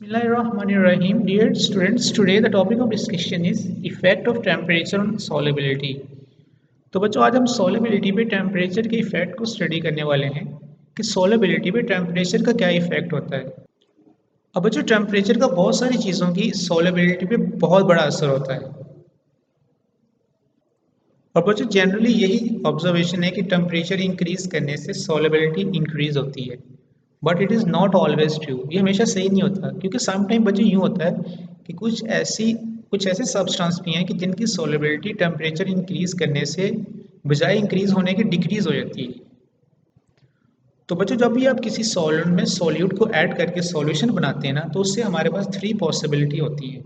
Bismillahirrahmanirrahim. Dear students, today the topic of discussion is effect of temperature on solubility. तो बच्चों आज हम solubility पे temperature के effect को study करने वाले हैं कि solubility पे temperature का क्या effect होता है। अब बच्चों temperature का बहुत सारी चीज़ों की solubility पे बहुत बड़ा असर होता है और बच्चों जनरली यही ऑब्जर्वेशन है कि टेम्परेचर इंक्रीज करने से सॉलिबिलिटी इंक्रीज होती है but it is not always true. ये हमेशा सही नहीं होता क्योंकि सम टाइम बच्चों यूँ होता है कि कुछ ऐसे सब्सटेंस भी हैं कि जिनकी सॉलिबिलिटी टेम्परेचर इंक्रीज करने से बजाय इंक्रीज होने की डिक्रीज हो जाती है। तो बच्चों जब भी आप किसी सॉल्वेंट में सॉल्यूट को ऐड करके सॉल्यूशन बनाते हैं ना तो उससे हमारे पास 3 पॉसिबिलिटी होती है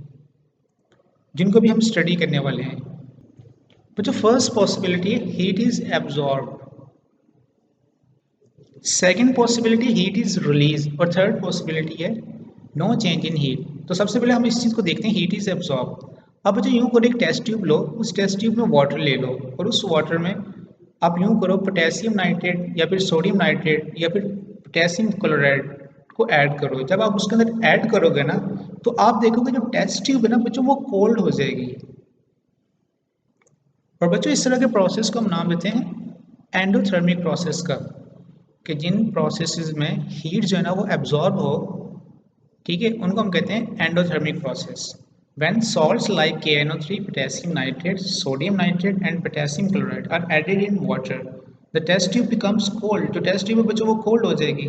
जिनको भी हम स्टडी करने वाले हैं। बच्चों फर्स्ट पॉसिबिलिटी है heat is absorb, second possibility heat is release और थर्ड पॉसिबिलिटी है नो चेंज इन हीट। तो सबसे पहले हम इस चीज़ को देखते हैं हीट इज एब्जॉर्ब। अब बच्चों यूँ करो एक टेस्ट ट्यूब लो, उस टेस्ट ट्यूब में वाटर ले लो और उस वाटर में आप यूँ करो पोटेशियम नाइट्रेट या फिर सोडियम नाइट्रेट या फिर पोटेशियम क्लोराइड को ऐड करो। जब आप उसके अंदर ऐड करोगे ना तो आप देखोगे जो टेस्ट ट्यूब है ना बच्चों वो कोल्ड हो जाएगी। और बच्चों इस तरह के प्रोसेस को हम नाम देते हैं एंडोथर्मिक प्रोसेस का, कि जिन प्रोसेसेस में हीट जो है ना वो एब्जॉर्ब हो, ठीक है, उनको हम कहते हैं endothermic process. When salts like KNO3, potassium nitrate, sodium nitrate and potassium chloride are added in water the test tube becomes cold. जो टेस्ट ट्यूब है बच्चों वो कोल्ड हो जाएगी।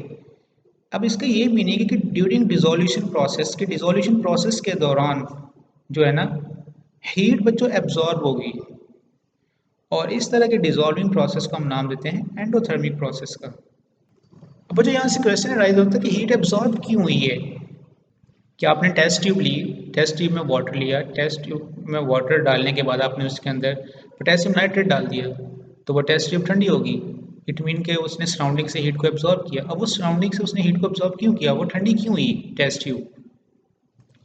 अब इसका ये मीनिंग है कि ड्यूरिंग डिसोल्यूशन प्रोसेस के डिसोल्यूशन प्रोसेस के दौरान जो है ना हीट बच्चों एब्जॉर्ब होगी और इस तरह के डिसॉल्विंग प्रोसेस को हम नाम देते हैं एंडोथर्मिक प्रोसेस का। अब मुझे यहाँ से क्वेश्चन राइज होता है कि हीट एब्जॉर्ब क्यों हुई है। कि आपने टेस्ट ट्यूब ली, टेस्ट ट्यूब में वाटर लिया, टेस्ट ट्यूब में वाटर डालने के बाद आपने उसके अंदर पोटेशियम नाइट्रेट डाल दिया तो वो टेस्ट ट्यूब ठंडी होगी। इट मीन के उसने सराउंडिंग से हीट को एब्जॉर्ब किया। अब वो सराउंडिंग से उसने हीट को एब्जॉर्ब क्यों किया, वो ठंडी क्यों हुई टेस्ट ट्यूब।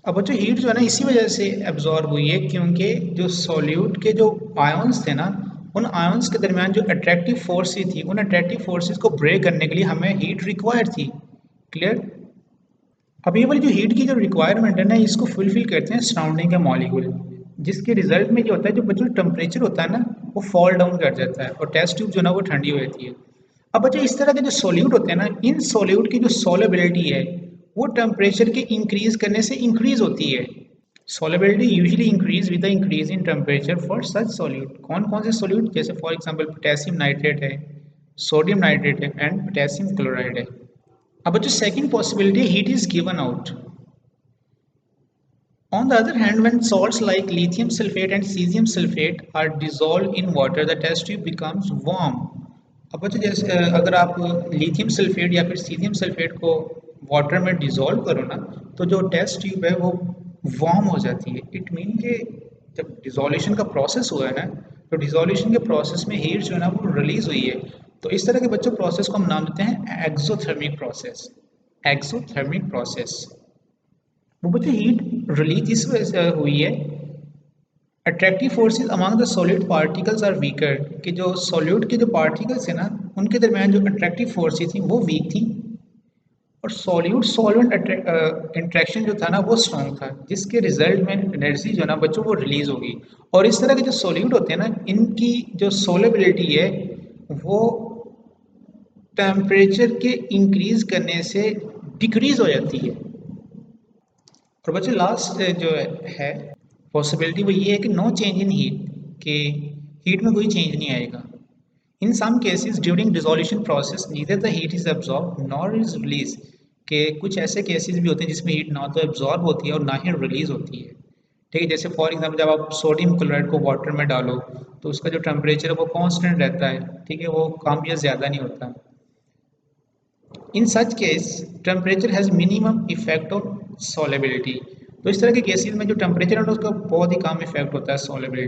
अब बच्चों हीट जो है ना इसी वजह से एब्जॉर्ब हुई है क्योंकि जो सॉल्यूट के जो आयंस थे ना उन आयंस के दरमियान जो अट्रैक्टिव फोर्सेस थी उन अट्रैक्टिव फोर्सेस को ब्रेक करने के लिए हमें हीट रिक्वायर्ड थी। क्लियर। अब ये वाली जो हीट की जो रिक्वायरमेंट है ना इसको फुलफिल करते हैं सराउंडिंग के मॉलिक्यूल, जिसके रिजल्ट में जो होता है जो बच्चों टेम्परेचर होता है ना वो फॉल डाउन कर जाता है और टेस्ट ट्यूब जो ना वो ठंडी हो जाती है। अब बच्चों इस तरह के जो सॉल्यूट होते हैं ना इन सॉल्यूट की जो सॉलेबिलिटी है वो टेम्परेचर के इंक्रीज करने से इंक्रीज होती है। Solubility usually increase with the increase in temperature for such solute. कौन कौन से सॉल्यूट, जैसे फॉर एग्जांपल पोटेशियम नाइट्रेट है, सोडियम नाइट्रेट है एंड पोटेशियम क्लोराइड है। अब बच्चों second possibility heat is given out. On the other hand, when salts like lithium sulfate and cesium sulfate are dissolved in water, the test tube becomes warm. अब बच्चों जैसे अगर आप lithium sulphate या फिर सीथियम सल्फेट को वाटर में dissolve करो ना तो जो टेस्ट ट्यूब है वो वार्म हो जाती है। इट मीन कि जब डिसोल्यूशन का प्रोसेस हुआ है ना तो डिसोल्यूशन के प्रोसेस में हीट जो है ना वो रिलीज हुई है। तो इस तरह के बच्चों प्रोसेस को हम नाम देते हैं एक्सोथर्मिक प्रोसेस। एक्सोथर्मिक प्रोसेस वो बच्चों हीट रिलीज इस वजह से हुई है, attractive forces among the solid particles are weaker, कि जो सॉल्यूट के जो पार्टिकल्स हैं ना उनके दरमियान जो अट्रैक्टिव फोर्सेस थी वो वीक थी और सॉल्यूट सॉल्वेंट इंट्रैक्शन जो था ना वो स्ट्रॉन्ग था, जिसके रिजल्ट में एनर्जी जो है ना बच्चों वो रिलीज होगी। और इस तरह के जो सॉल्यूट होते हैं ना इनकी जो सोलेबिलिटी है वो टेम्परेचर के इंक्रीज करने से डिक्रीज हो जाती है। और बच्चों लास्ट जो है पॉसिबिलिटी वो ये है कि नो चेंज इन हीट, कि हीट में कोई चेंज नहीं आएगा। In some cases during dissolution process neither the heat is absorb nor is release, के कुछ ऐसे केसेस भी होते हैं जिसमें हीट ना तो एब्जॉर्ब होती है और ना ही रिलीज होती है। ठीक है, जैसे फॉर एग्जाम्पल जब आप सोडियम क्लोराइड को वाटर में डालो तो उसका जो टेम्परेचर है वो कांस्टेंट रहता है, ठीक है, वो कम या ज़्यादा नहीं होता। In such case temperature has minimum effect of solubility. तो इस तरह के केसेस में जो टेम्परेचर है उसका बहुत ही कम इफेक्ट होता है सॉलेबिलिटी।